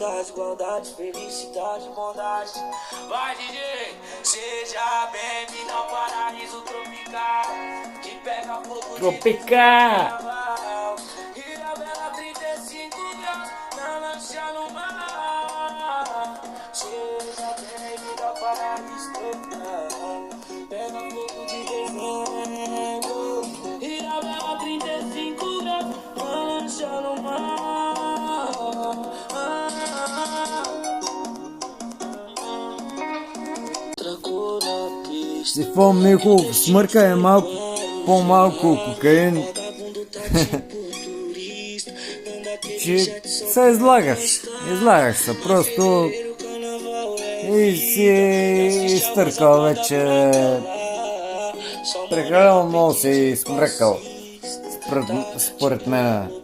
felicidade, igualdade, felicidade, bondade. Vai, DJ, seja bem-vindo ao paraíso tropical, que pega fogo Tropical. e a vela 35 graus na lancha no mar. Seja bem-vindo ao paraíso tropical, pega fogo de dezembro e a vela 35 graus na lancha no mar. Si фом неколко смърка е малко по-малко кокаин, че се излагаш се просто и си изтъркал вече, прекалено много си смръкал, според мен.